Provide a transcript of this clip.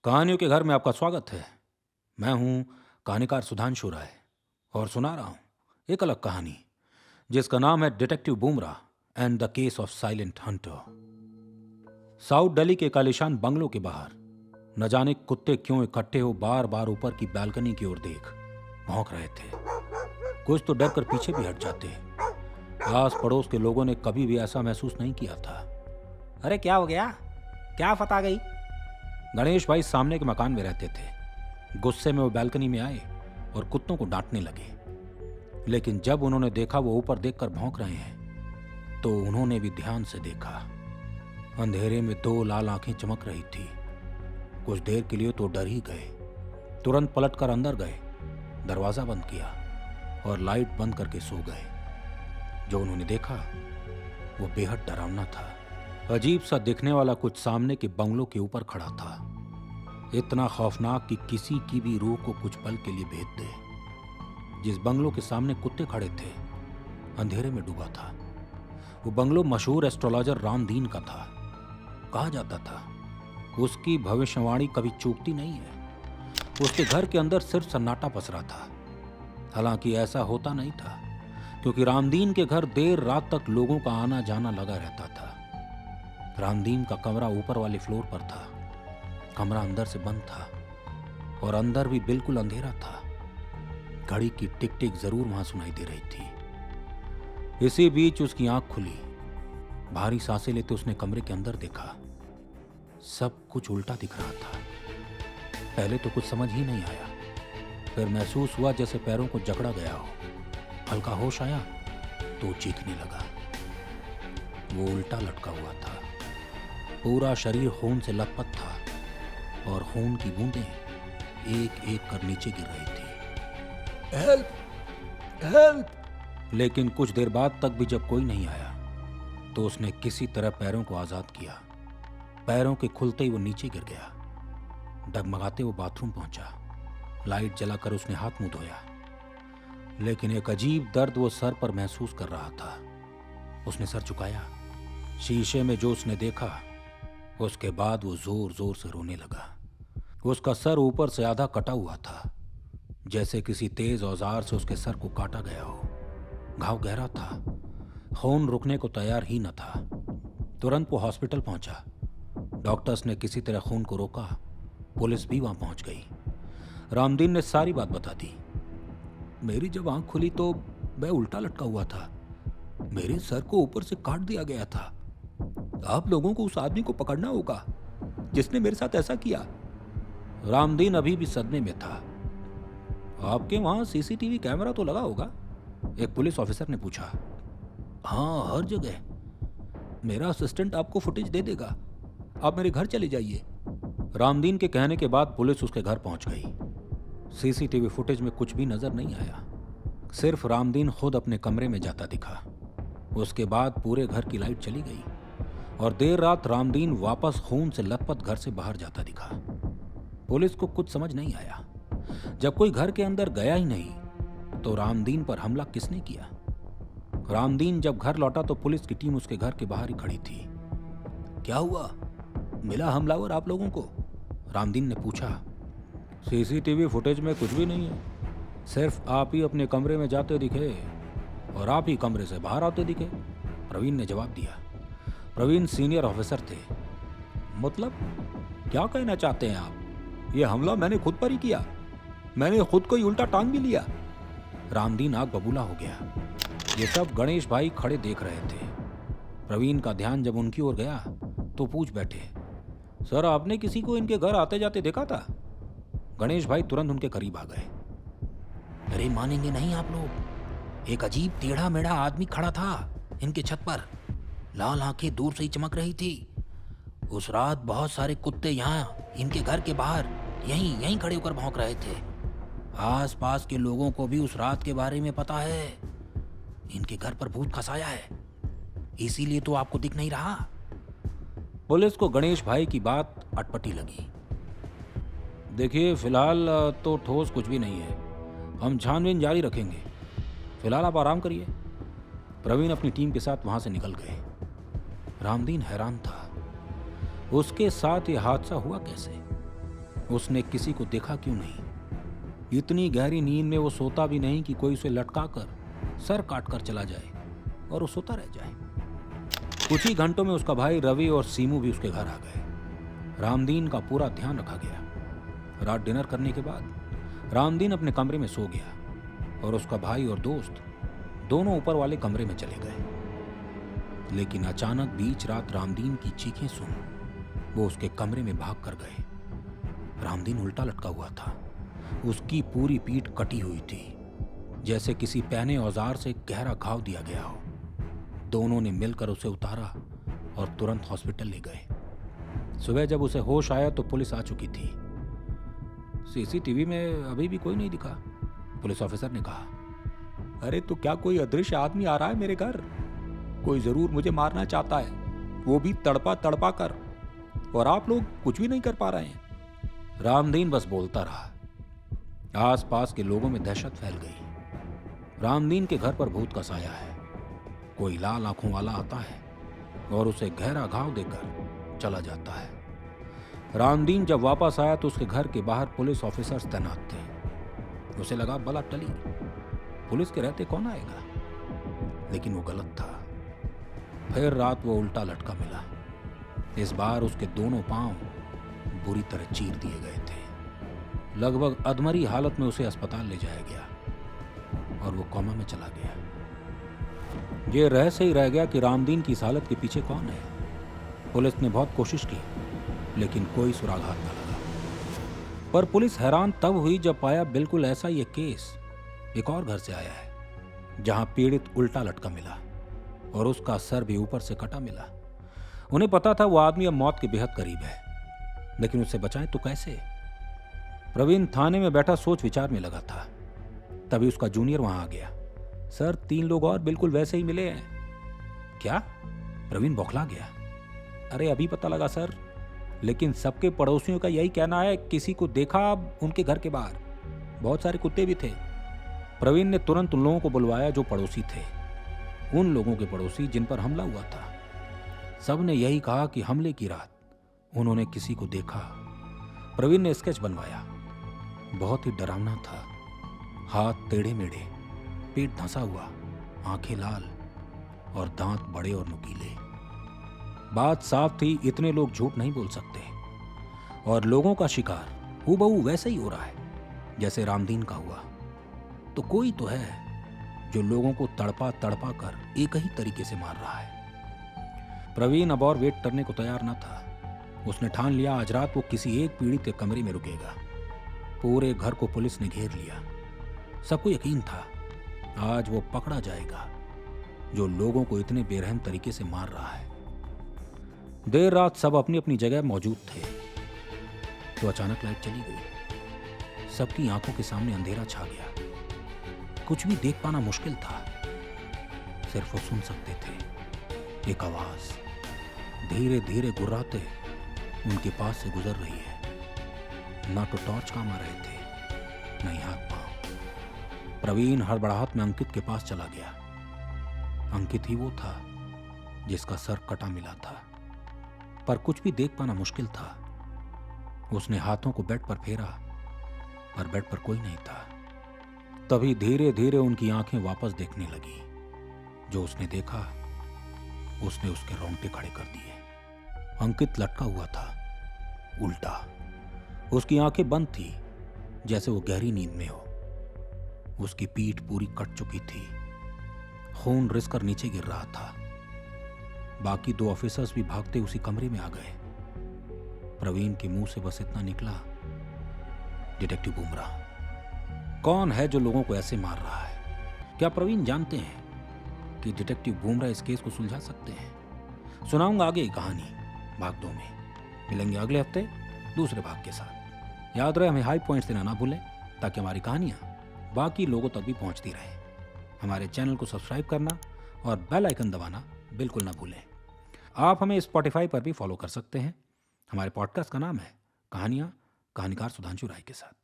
कहानियों के घर में आपका स्वागत है। मैं हूं कहानीकार सुधांशु राय और सुना रहा हूं एक अलग कहानी जिसका नाम है detective Bumrah and the case of silent hunter. South Delhi के कालिशान बंगलों के बाहर न जाने कुत्ते क्यों इकट्ठे हो बार बार ऊपर की बालकनी की ओर देख भौंक रहे थे। कुछ तो डर कर पीछे भी हट जाते। आस पड़ोस के लोगों ने कभी भी ऐसा महसूस नहीं किया था। अरे क्या हो गया, क्या फत आ गई? गणेश भाई सामने के मकान में रहते थे। गुस्से में वो बालकनी में आए और कुत्तों को डांटने लगे। लेकिन जब उन्होंने देखा वो ऊपर देखकर भौंक रहे हैं तो उन्होंने भी ध्यान से देखा। अंधेरे में दो लाल आंखें चमक रही थी। कुछ देर के लिए तो डर ही गए। तुरंत पलटकर अंदर गए, दरवाजा बंद किया और लाइट बंद करके सो गए। जो उन्होंने देखा वो बेहद डरावना था। अजीब सा दिखने वाला कुछ सामने के बंगलों के ऊपर खड़ा था, इतना खौफनाक कि किसी की भी रूह को कुछ पल के लिए भेद दे। जिस बंगलों के सामने कुत्ते खड़े थे अंधेरे में डूबा था। वो बंगलो मशहूर एस्ट्रोलॉजर रामदीन का था। कहा जाता था उसकी भविष्यवाणी कभी चूकती नहीं है। उसके घर के अंदर सिर्फ सन्नाटा पसरा था। हालांकि ऐसा होता नहीं था, क्योंकि रामदीन के घर देर रात तक लोगों का आना जाना लगा रहता था। रामदीन का कमरा ऊपर वाले फ्लोर पर था। कमरा अंदर से बंद था और अंदर भी बिल्कुल अंधेरा था। घड़ी की टिक टिक जरूर वहां सुनाई दे रही थी। इसी बीच उसकी आंख खुली। भारी सांसें लेते उसने कमरे के अंदर देखा। सब कुछ उल्टा दिख रहा था। पहले तो कुछ समझ ही नहीं आया, फिर महसूस हुआ जैसे पैरों को जकड़ा गया हो। हल्का होश आया तो चीखने लगा। वो उल्टा लटका हुआ था। पूरा शरीर खून से लथपथ था और खून की बूंदें एक एक कर नीचे गिर रही थी। Help, help! लेकिन कुछ देर बाद तक भी जब कोई नहीं आया तो उसने किसी तरह पैरों को आजाद किया। पैरों के खुलते ही वो नीचे गिर गया। डगमगाते वो बाथरूम पहुंचा। लाइट जलाकर उसने हाथ मुंह धोया, लेकिन एक अजीब दर्द वो सर पर महसूस कर रहा था। उसने सर झुकाया। शीशे में जो उसने देखा उसके बाद वो जोर जोर से रोने लगा। उसका सर ऊपर से आधा कटा हुआ था, जैसे किसी तेज औजार से उसके सर को काटा गया हो। घाव गहरा था, खून रुकने को तैयार ही न था। तुरंत वो हॉस्पिटल पहुंचा। डॉक्टर्स ने किसी तरह खून को रोका। पुलिस भी वहां पहुंच गई। रामदीन ने सारी बात बता दी। मेरी जब आंख खुली तो मैं उल्टा लटका हुआ था। मेरे सर को ऊपर से काट दिया गया था। आप लोगों को उस आदमी को पकड़ना होगा जिसने मेरे साथ ऐसा किया। रामदीन अभी भी सदमे में था। आपके वहां सीसीटीवी कैमरा तो लगा होगा? एक पुलिस ऑफिसर ने पूछा। हाँ, हर जगह। मेरा असिस्टेंट आपको फुटेज दे देगा। आप मेरे घर चले जाइए। रामदीन के कहने के बाद पुलिस उसके घर पहुंच गई। सीसीटीवी फुटेज में कुछ भी नजर नहीं आया। सिर्फ रामदीन खुद अपने कमरे में जाता दिखा। उसके बाद पूरे घर की लाइट चली गई और देर रात रामदीन वापस खून से लथपथ घर से बाहर जाता दिखा। पुलिस को कुछ समझ नहीं आया। जब कोई घर के अंदर गया ही नहीं तो रामदीन पर हमला किसने किया? रामदीन जब घर लौटा तो पुलिस की टीम उसके घर के बाहर ही खड़ी थी। क्या हुआ? मिला हमलावर आप लोगों को? रामदीन ने पूछा। सीसीटीवी फुटेज में कुछ भी नहीं है। सिर्फ आप ही अपने कमरे में जाते दिखे और आप ही कमरे से बाहर आते दिखे, प्रवीण ने जवाब दिया। प्रवीण सीनियर ऑफिसर थे। मतलब क्या कहना चाहते हैं आप? यह हमला मैंने खुद पर ही किया। मैंने खुद को ही उल्टा टांग भी लिया। रामदीन आग बबूला हो गया। ये सब गणेश भाई खड़े देख रहे थे। प्रवीण का ध्यान जब उनकी ओर गया तो पूछ बैठे, सर आपने किसी को इनके घर आते जाते देखा था? गणेश भाई तुरंत उनके करीब आ गए। अरे मानेंगे नहीं आप लोग, एक अजीब टेढ़ा मेढ़ा आदमी खड़ा था इनके छत पर। लाल आंखें दूर से ही चमक रही थी। उस रात बहुत सारे कुत्ते यहाँ इनके घर के बाहर यहीं खड़े होकर भौंक रहे थे। आस पास के लोगों को भी उस रात के बारे में पता है। इनके घर पर भूत खसाया है, इसीलिए तो आपको दिख नहीं रहा। पुलिस को गणेश भाई की बात अटपटी लगी। देखिए, फिलहाल तो ठोस कुछ भी नहीं है। हम छानबीन जारी रखेंगे। फिलहाल आप आराम करिए। प्रवीण अपनी टीम के साथ वहां से निकल गए। रामदीन हैरान था, उसके साथ ये हादसा हुआ कैसे? उसने किसी को देखा क्यों नहीं? इतनी गहरी नींद में वो सोता भी नहीं कि कोई उसे लटका कर सर काट कर चला जाए और वो सोता रह जाए। कुछ ही घंटों में उसका भाई रवि और सीमू भी उसके घर आ गए। रामदीन का पूरा ध्यान रखा गया। रात डिनर करने के बाद रामदीन अपने कमरे में सो गया और उसका भाई और दोस्त दोनों ऊपर वाले कमरे में चले गए। लेकिन अचानक बीच रात रामदीन की चीखें सुन वो उसके कमरे में भाग कर गए। रामदीन उल्टा लटका हुआ था। उसकी पूरी पीठ कटी हुई थी, जैसे किसी पहने औजार से गहरा घाव दिया गया हो। दोनों ने मिलकर उसे उतारा और तुरंत हॉस्पिटल ले गए। सुबह जब उसे होश आया तो पुलिस आ चुकी थी। सीसीटीवी में अभी भी कोई नहीं दिखा। पुलिस ऑफिसर ने कहा, अरे तो क्या कोई अदृश्य आदमी आ रहा है मेरे घर? कोई जरूर मुझे मारना चाहता है, वो भी तड़पा तड़पा कर, और आप लोग कुछ भी नहीं कर पा रहे हैं। रामदीन बस बोलता रहा। आसपास के लोगों में दहशत फैल गई। रामदीन के घर पर भूत का साया है। कोई लाल आंखों वाला आता है और उसे गहरा घाव देकर चला जाता है। रामदीन जब वापस आया तो उसके घर के बाहर पुलिस ऑफिसर्स तैनात थे। उसे लगा बला टली, पुलिस के रहते कौन आएगा, लेकिन वो गलत था। फिर रात वो उल्टा लटका मिला। इस बार उसके दोनों पांव बुरी तरह चीर दिए गए थे। लगभग अधमरी हालत में उसे अस्पताल ले जाया गया और वो कोमा में चला गया। ये रहस्य ही रह गया कि रामदीन की इस हालत के पीछे कौन है। पुलिस ने बहुत कोशिश की, लेकिन कोई सुराग हाथ न लगा। पर पुलिस हैरान तब हुई जब पाया बिल्कुल ऐसा ये केस एक और घर से आया है, जहां पीड़ित उल्टा लटका मिला और उसका सर भी ऊपर से कटा मिला। उन्हें पता था वो आदमी अब मौत के बेहद करीब है, लेकिन उसे बचाएं तो कैसे? प्रवीण थाने में बैठा सोच विचार में लगा था। तभी उसका जूनियर वहां आ गया। सर, 3 लोग और बिल्कुल वैसे ही मिले हैं। क्या? प्रवीण बौखला गया। अरे अभी पता लगा सर, लेकिन सबके पड़ोसियों का यही कहना है, किसी को देखा उनके घर के बाहर। बहुत सारे कुत्ते भी थे। प्रवीण ने तुरंत उन लोगों को बुलवाया जो पड़ोसी थे, उन लोगों के पड़ोसी जिन पर हमला हुआ था। सब ने यही कहा कि हमले की रात उन्होंने किसी को देखा। प्रवीण ने स्केच बनवाया। बहुत ही डरावना था। हाथ टेढ़े मेढ़े, पेट धंसा हुआ, आंखें लाल और दांत बड़े और नुकीले। बात साफ थी, इतने लोग झूठ नहीं बोल सकते। और लोगों का शिकार हूबहू वैसे ही हो रहा है जैसे रामदीन का हुआ। तो कोई तो है जो लोगों को तड़पा तड़पा कर एक ही तरीके से मार रहा है। प्रवीण अब और वेट करने को तैयार न था। उसने ठान लिया आज रात वो किसी एक पीड़ित के कमरे में रुकेगा। पूरे घर को पुलिस ने घेर लिया। सबको यकीन था आज वो पकड़ा जाएगा जो लोगों को इतने बेरहम तरीके से मार रहा है। देर रात सब अपनी अपनी जगह मौजूद थे तो अचानक लाइट चली गई। सबकी आंखों के सामने अंधेरा छा गया। कुछ भी देख पाना मुश्किल था। सिर्फ वो सुन सकते थे एक आवाज धीरे धीरे गुर्राते उनके पास से गुजर रही है। ना तो टॉर्च काम आ रहे थे, न ही हाथ पांव। प्रवीण हड़बड़ाहट में अंकित के पास चला गया। अंकित ही वो था जिसका सर कटा मिला था, पर कुछ भी देख पाना मुश्किल था। उसने हाथों को बेड पर फेरा, पर बेड पर कोई नहीं था। तभी धीरे धीरे उनकी आंखें वापस देखने लगी। जो उसने देखा उसने उसके रोंगटे खड़े कर दिए। अंकित लटका हुआ था उल्टा। उसकी आंखें बंद थी जैसे वो गहरी नींद में हो। उसकी पीठ पूरी कट चुकी थी। खून रिसकर नीचे गिर रहा था। बाकी 2 ऑफिसर्स भी भागते उसी कमरे में आ गए। प्रवीण के मुंह से बस इतना निकला, डिटेक्टिव बुमराह। कौन है जो लोगों को ऐसे मार रहा है? क्या प्रवीण जानते हैं कि डिटेक्टिव बुमराह इस केस को सुलझा सकते हैं? सुनाऊंगा आगे कहानी भाग 2 में। मिलेंगे अगले हफ्ते दूसरे भाग के साथ। याद रहे हमें हाई पॉइंट्स देना ना भूलें ताकि हमारी कहानियां बाकी लोगों तक भी पहुंचती रहे। हमारे चैनल को सब्सक्राइब करना और बेल आइकन दबाना बिल्कुल ना भूलें। आप हमें स्पॉटिफाई पर भी फॉलो कर सकते हैं। हमारे पॉडकास्ट का नाम है कहानियां, कहानीकार सुधांशु राय के साथ।